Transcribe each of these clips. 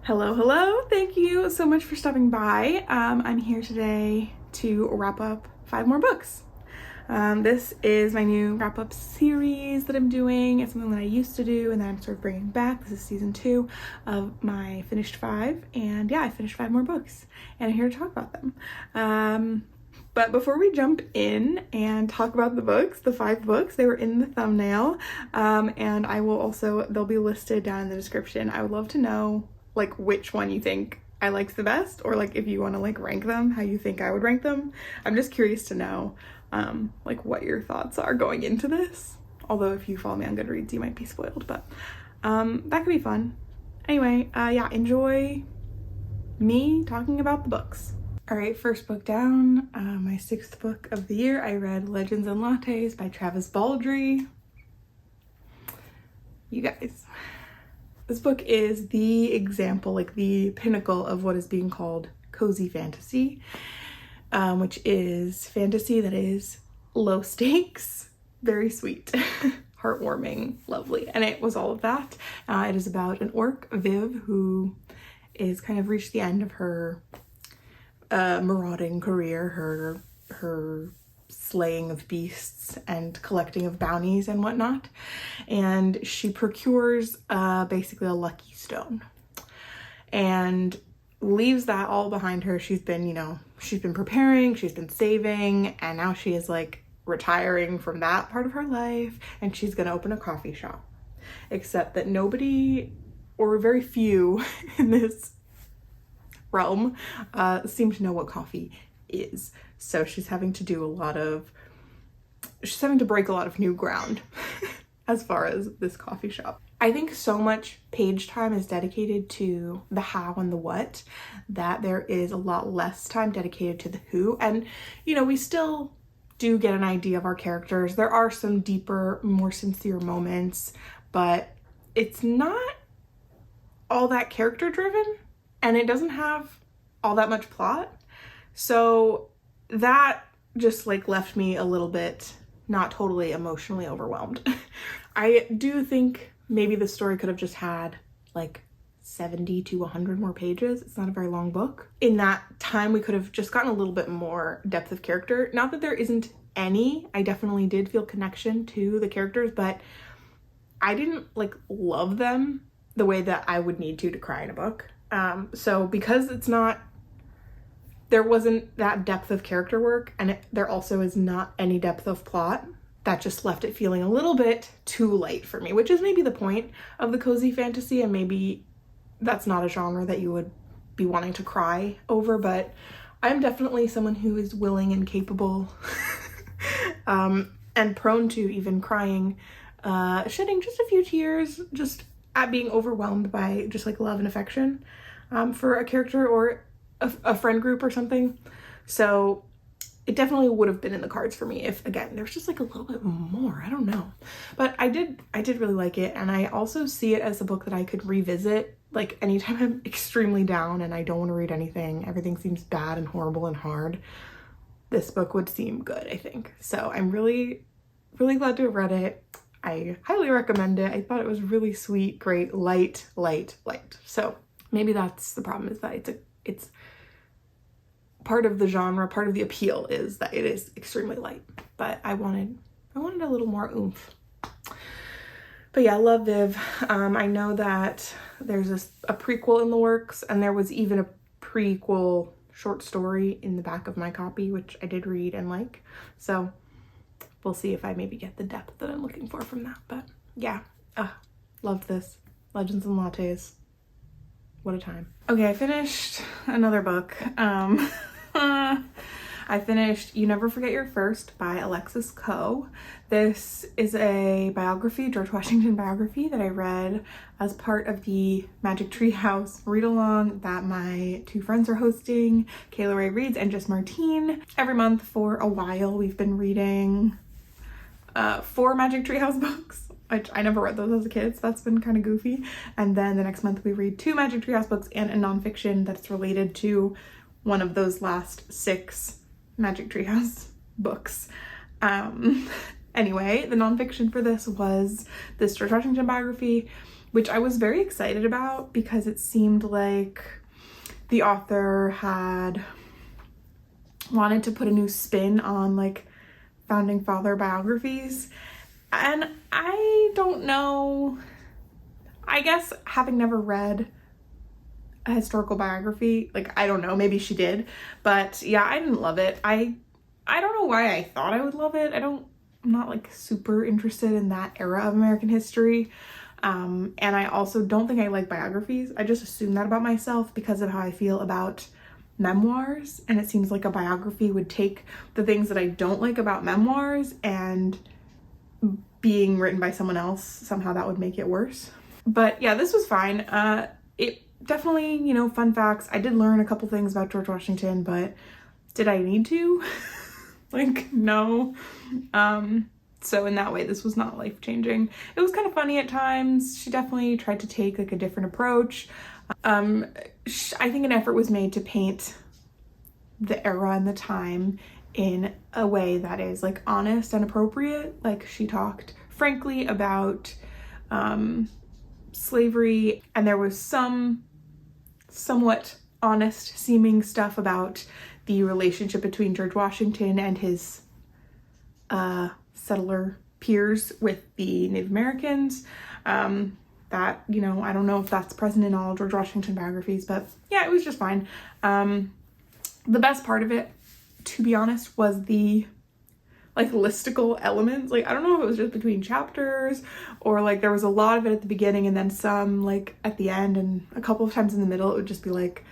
Hello, hello. Thank you so much for stopping by. I'm here today to wrap up 5 more books. This is my new wrap-up series that I'm doing. It's something that I used to do and then I'm sort of bringing back. This is season 2 of my finished 5. And yeah, I finished 5 more books and I'm here to talk about them. But before we jump in and talk about the books, the 5 books, they were in the thumbnail. And I will also, they'll be listed down in the description. I would love to know like which one you think I liked the best, or like if you want to like rank them, how you think I would rank them. I'm just curious to know like what your thoughts are going into this. Although if you follow me on Goodreads, you might be spoiled, but that could be fun. Anyway, yeah, enjoy me talking about the books. All right, first book down, my 6th book of the year. I read Legends and Lattes by Travis Baldree. You guys, this book is the example, like the pinnacle of what is being called cozy fantasy, which is fantasy that is low stakes, very sweet, heartwarming, lovely. And it was all of that. It is about an orc, Viv, who is kind of reached the end of her marauding career, her slaying of beasts and collecting of bounties and whatnot, and she procures basically a lucky stone and leaves that all behind her. She's been preparing, she's been saving, and now she is like retiring from that part of her life and she's gonna open a coffee shop, except that nobody, or very few in this realm, seem to know what coffee is. So she's having to break a lot of new ground as far as this coffee shop. I think so much page time is dedicated to the how and the what that there is a lot less time dedicated to the who. And we still do get an idea of our characters. There are some deeper, more sincere moments, but it's not all that character driven and it doesn't have all that much plot. So that just like left me a little bit not totally emotionally overwhelmed. I do think maybe the story could have just had like 70 to 100 more pages. It's not a very long book. In that time, we could have just gotten a little bit more depth of character. Not that there isn't any. I definitely did feel connection to the characters, but I didn't like love them the way that I would need to cry in a book. So because there wasn't that depth of character work, and there also is not any depth of plot, that just left it feeling a little bit too light for me, which is maybe the point of the cozy fantasy, and maybe that's not a genre that you would be wanting to cry over, but I'm definitely someone who is willing and capable and prone to even crying, shedding just a few tears just at being overwhelmed by just like love and affection for a character or a friend group or something. So it definitely would have been in the cards for me if, again, there's just like a little bit more. I don't know, but I did really like it, and I also see it as a book that I could revisit like anytime I'm extremely down and I don't want to read anything, everything seems bad and horrible and hard. This book would seem good, I think. So I'm really glad to have read it. I highly recommend it. I thought it was really sweet, great, light. So maybe that's the problem, is that it's part of the genre, part of the appeal is that it is extremely light, but I wanted a little more oomph. But yeah, I love Viv. I know that there's a prequel in the works, and there was even a prequel short story in the back of my copy, which I did read and like. So we'll see if I maybe get the depth that I'm looking for from that. But yeah, loved this. Legends and Lattes. What a time. Okay, I finished another book. I finished You Never Forget Your First by Alexis Co. This is a biography, George Washington biography, that I read as part of the Magic Tree House read-along that my 2 friends are hosting, Kayla Ray Reads and Just Martine. Every month for a while we've been reading 4 Magic Tree House books. I never read those as a kid, so that's been kind of goofy. And then the next month we read 2 Magic Tree House books and a nonfiction that's related to one of those last 6 Magic Tree House books. Anyway, the nonfiction for this was this George Washington biography, which I was very excited about because it seemed like the author had wanted to put a new spin on like founding father biographies. And I don't know, I guess having never read a historical biography, like, I don't know, maybe she did, but yeah, I didn't love it. I don't know why I thought I would love it. I'm not like super interested in that era of American history. And I also don't think I like biographies. I just assume that about myself because of how I feel about memoirs. And it seems like a biography would take the things that I don't like about memoirs, and being written by someone else, somehow that would make it worse. But yeah, this was fine. It definitely, you know, fun facts. I did learn a couple things about George Washington, but did I need to? Like, no. So in that way, this was not life-changing. It was kind of funny at times. She definitely tried to take like a different approach. I think an effort was made to paint the era and the time in a way that is like honest and appropriate. Like, she talked frankly about slavery, and there was some somewhat honest seeming stuff about the relationship between George Washington and his settler peers with the Native Americans. That, you know, I don't know if that's present in all George Washington biographies, but yeah, it was just fine. The best part of it, to be honest, was the like listicle elements. Like, I don't know if it was just between chapters or like there was a lot of it at the beginning and then some like at the end, and a couple of times in the middle it would just be like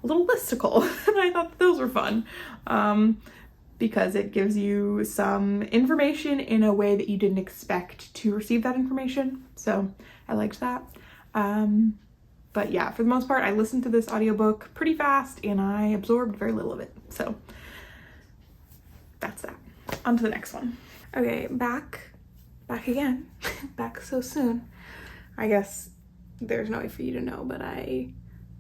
a little listicle. And I thought those were fun because it gives you some information in a way that you didn't expect to receive that information. So I liked that. But yeah, for the most part, I listened to this audiobook pretty fast and I absorbed very little of it. So that's that. On to the next one. Okay, back again. Back so soon. I guess there's no way for you to know, but I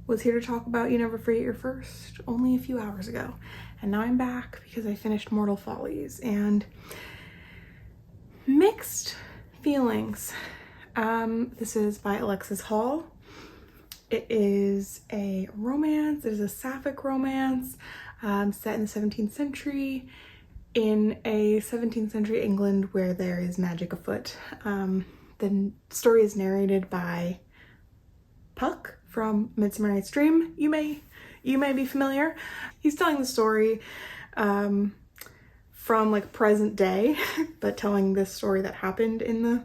was here to talk about You Never Forget Your First only a few hours ago. And now I'm back because I finished Mortal Follies, and mixed feelings. This is by Alexis Hall. It is a romance. It is a sapphic romance set in the 17th century in a 17th century England where there is magic afoot. The story is narrated by Puck from Midsummer Night's Dream. You may be familiar. He's telling the story from like present day, but telling this story that happened in the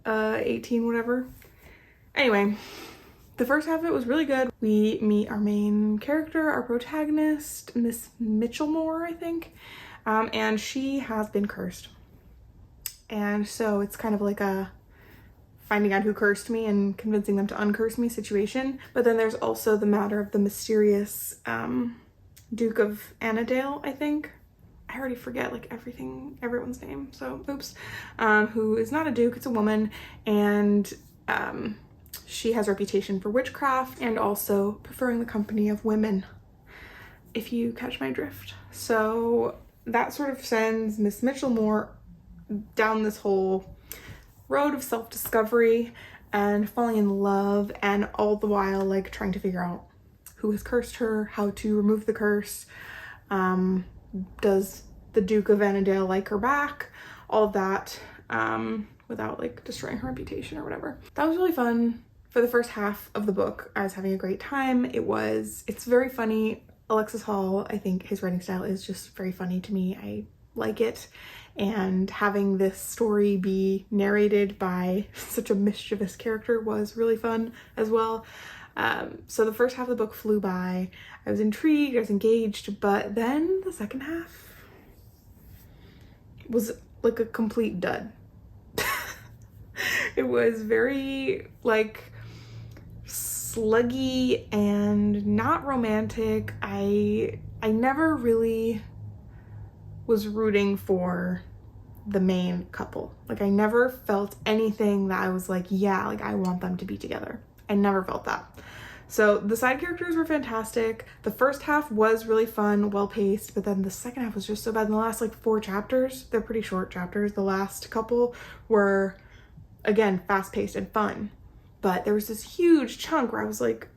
18 whatever. Anyway, the first half of it was really good. We meet our main character, our protagonist, Miss Mitchellmore, I think, and she has been cursed. And so it's kind of like a finding out who cursed me and convincing them to uncurse me situation. But then there's also the matter of the mysterious Duke of Annandale, I think. I already forget like everyone's name, so oops. Who is not a duke, it's a woman, and she has a reputation for witchcraft and also preferring the company of women, if you catch my drift. So that sort of sends Miss Mitchellmore down this whole road of self-discovery and falling in love, and all the while like trying to figure out who has cursed her, how to remove the curse, does the Duke of Annandale like her back, all of that, without like destroying her reputation or whatever. That was really fun. For the first half of the book, I was having a great time. It's very funny. Alexis Hall, I think his writing style is just very funny to me. I like it. And having this story be narrated by such a mischievous character was really fun as well. So the first half of the book flew by. I was intrigued, I was engaged, but then the second half was like a complete dud. It was very like sluggy and not romantic. I never really was rooting for the main couple. Like, I never felt anything that I was like, yeah, like I want them to be together. I never felt that. So the side characters were fantastic. The first half was really fun, well-paced, but then the second half was just so bad. In the last like 4 chapters, they're pretty short chapters. The last couple were again, fast-paced and fun. But there was this huge chunk where I was like,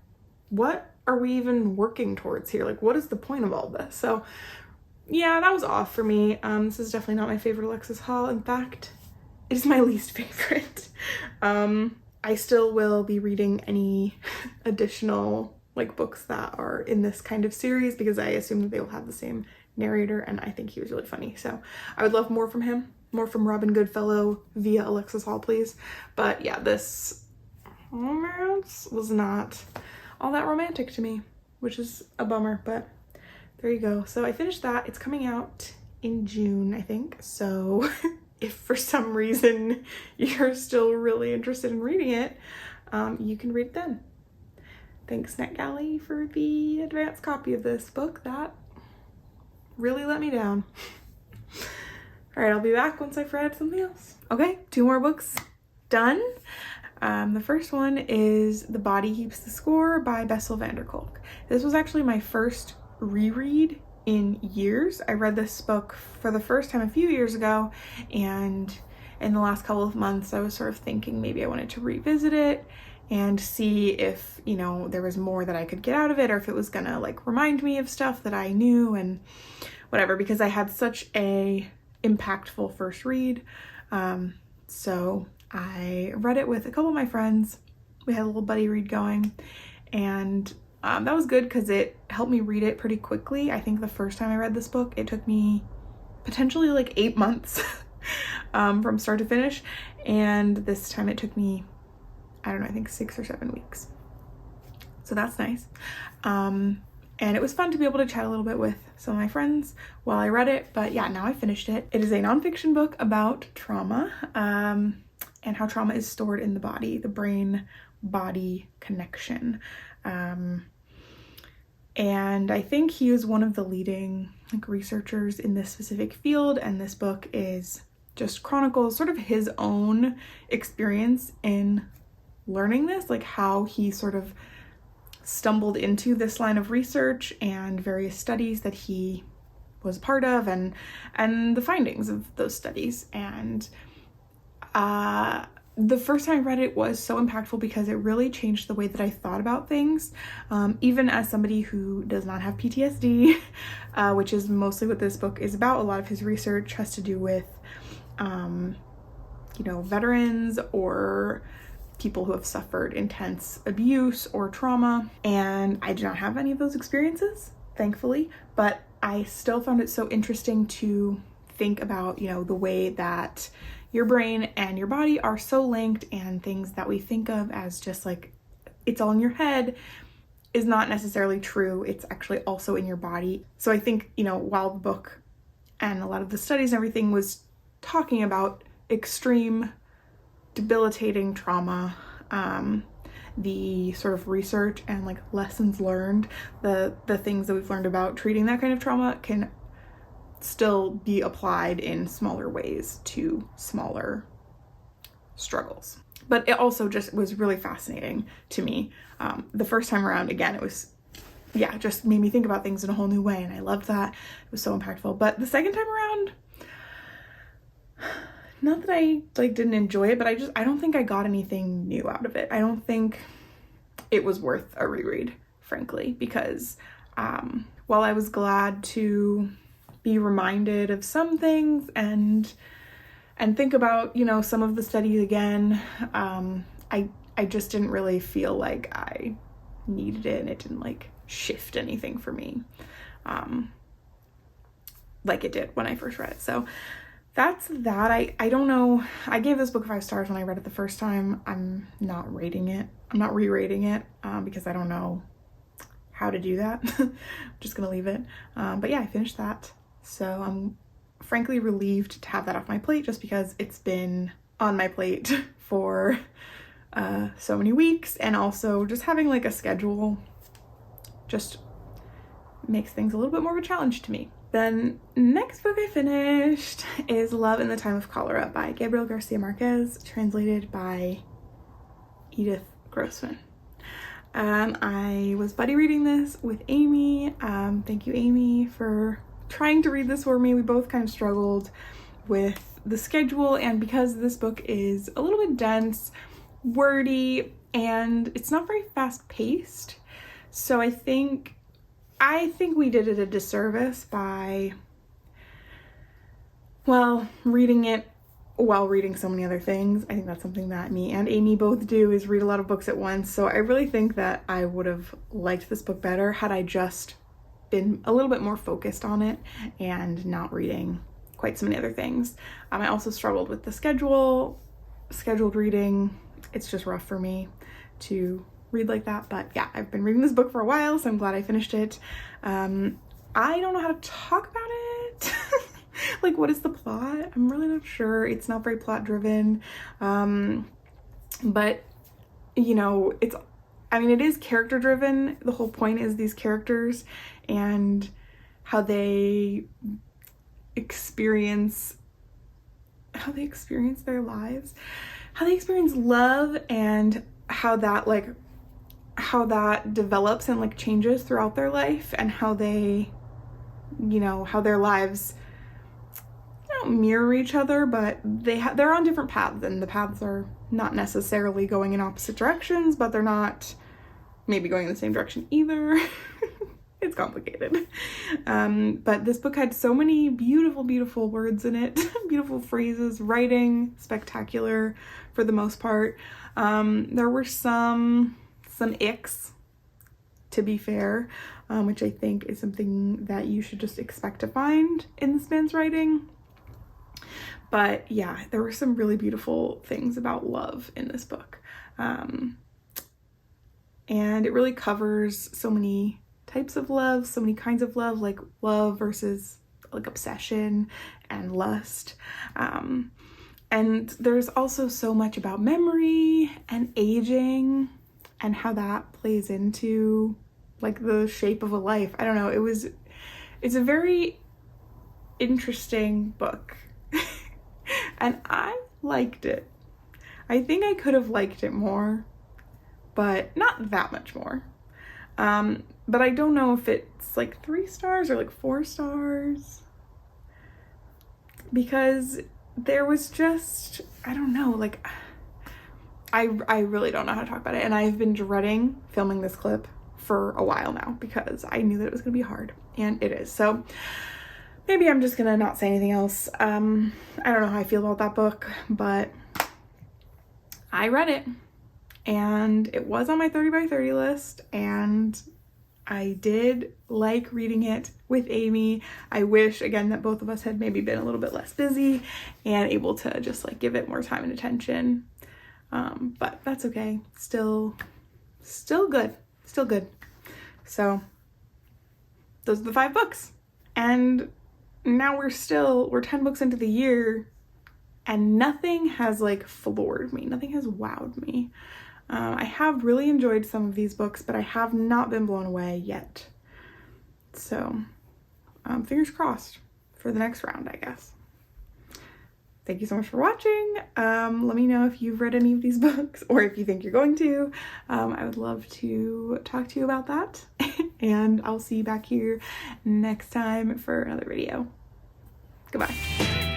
what are we even working towards here? Like, what is the point of all this? So yeah, that was off for me. This is definitely not my favorite Alexis haul. In fact, it is my least favorite. I still will be reading any additional like books that are in this kind of series because I assume that they will have the same narrator, and I think he was really funny. So I would love more from him, more from Robin Goodfellow via Alexis Hall, please. But yeah, this romance was not all that romantic to me, which is a bummer, but there you go. So I finished that. It's coming out in June, I think. So if for some reason you're still really interested in reading it, you can read it then. Thanks NetGalley for the advanced copy of this book. That really let me down. All right, I'll be back once I've read something else. Okay, 2 more books done. The first one is The Body Keeps the Score by Bessel van der Kolk. This was actually my first reread in years. I read this book for the first time a few years ago, and in the last couple of months I was sort of thinking maybe I wanted to revisit it and see if, you know, there was more that I could get out of it, or if it was gonna like remind me of stuff that I knew and whatever, because I had such a impactful first read. So I read it with a couple of my friends. We had a little buddy read going, and that was good because it helped me read it pretty quickly. I think the first time I read this book, it took me potentially like 8 months from start to finish, and this time it took me, I don't know, I think 6 or 7 weeks. So that's nice. And it was fun to be able to chat a little bit with some of my friends while I read it. But yeah, now I finished it. It is a nonfiction book about trauma, and how trauma is stored in the body, the brain-body connection. And I think he is one of the leading like researchers in this specific field, and this book is just chronicles sort of his own experience in learning this, like how he sort of stumbled into this line of research and various studies that he was part of, and the findings of those studies. And the first time I read it was so impactful because it really changed the way that I thought about things, even as somebody who does not have PTSD, which is mostly what this book is about. A lot of his research has to do with you know, veterans or people who have suffered intense abuse or trauma, and I do not have any of those experiences, thankfully, but I still found it so interesting to think about, you know, the way that your brain and your body are so linked, and things that we think of as just like it's all in your head is not necessarily true. It's actually also in your body. So I think, you know, while the book and a lot of the studies and everything was talking about extreme debilitating trauma, the sort of research and like lessons learned, the things that we've learned about treating that kind of trauma can still be applied in smaller ways to smaller struggles. But it also just was really fascinating to me. The first time around, again, it was, yeah, just made me think about things in a whole new way, and I loved that. It was so impactful. But the second time around, not that I like didn't enjoy it, but I don't think I got anything new out of it. I don't think it was worth a reread, frankly, because while I was glad to be reminded of some things and think about, you know, some of the studies again, I just didn't really feel like I needed it, and it didn't like shift anything for me like it did when I first read it. So that's that. I don't know. I gave this book 5 stars when I read it the first time. I'm not rating it. I'm not re-rating it because I don't know how to do that. I'm just gonna leave it. But yeah, I finished that. So I'm frankly relieved to have that off my plate, just because it's been on my plate for so many weeks, and also just having like a schedule just makes things a little bit more of a challenge to me. Then next book I finished is Love in the Time of Cholera by Gabriel Garcia Marquez, translated by Edith Grossman. I was buddy reading this with Amy. Thank you, Amy, for trying to read this for me. We both kind of struggled with the schedule, and because this book is a little bit dense, wordy, and it's not very fast paced. So I think we did it a disservice by, well, reading it while reading so many other things. I think that's something that me and Amy both do, is read a lot of books at once. So I really think that I would have liked this book better had I just been a little bit more focused on it and not reading quite so many other things. I also struggled with the scheduled reading. It's just rough for me to read like that. But yeah, I've been reading this book for a while, so I'm glad I finished it. I don't know how to talk about it. Like, what is the plot? I'm really not sure. It's not very plot driven. But you know, it is character driven. The whole point is these characters and how they experience their lives, how they experience love, and how that develops and like changes throughout their life, and how they, you know, how their lives don't mirror each other, but they're on different paths, and the paths are not necessarily going in opposite directions, but they're not maybe going in the same direction either. It's complicated. But this book had so many beautiful, beautiful words in it, beautiful phrases, writing, spectacular for the most part. There were some icks, to be fair, which I think is something that you should just expect to find in this man's writing. But yeah, there were some really beautiful things about love in this book. And it really covers so many types of love, so many kinds of love, like love versus like obsession and lust. And there's also so much about memory and aging and how that plays into like the shape of a life. I don't know, it's a very interesting book. And I liked it. I think I could have liked it more, but not that much more. But I don't know if it's like 3 stars or like 4 stars, because there was just, I don't know, like I really don't know how to talk about it, and I've been dreading filming this clip for a while now because I knew that it was gonna be hard, and it is. So maybe I'm just gonna not say anything else. I don't know how I feel about that book, but I read it, and it was on my 30 by 30 list, and I did like reading it with Amy. I wish, again, that both of us had maybe been a little bit less busy and able to just like give it more time and attention. But that's okay. Still good. Still good. So those are the 5 books. And now we're 10 books into the year, and nothing has like floored me. Nothing has wowed me. I have really enjoyed some of these books, but I have not been blown away yet. So, fingers crossed for the next round, I guess. Thank you so much for watching. Let me know if you've read any of these books or if you think you're going to. I would love to talk to you about that. And I'll see you back here next time for another video. Goodbye.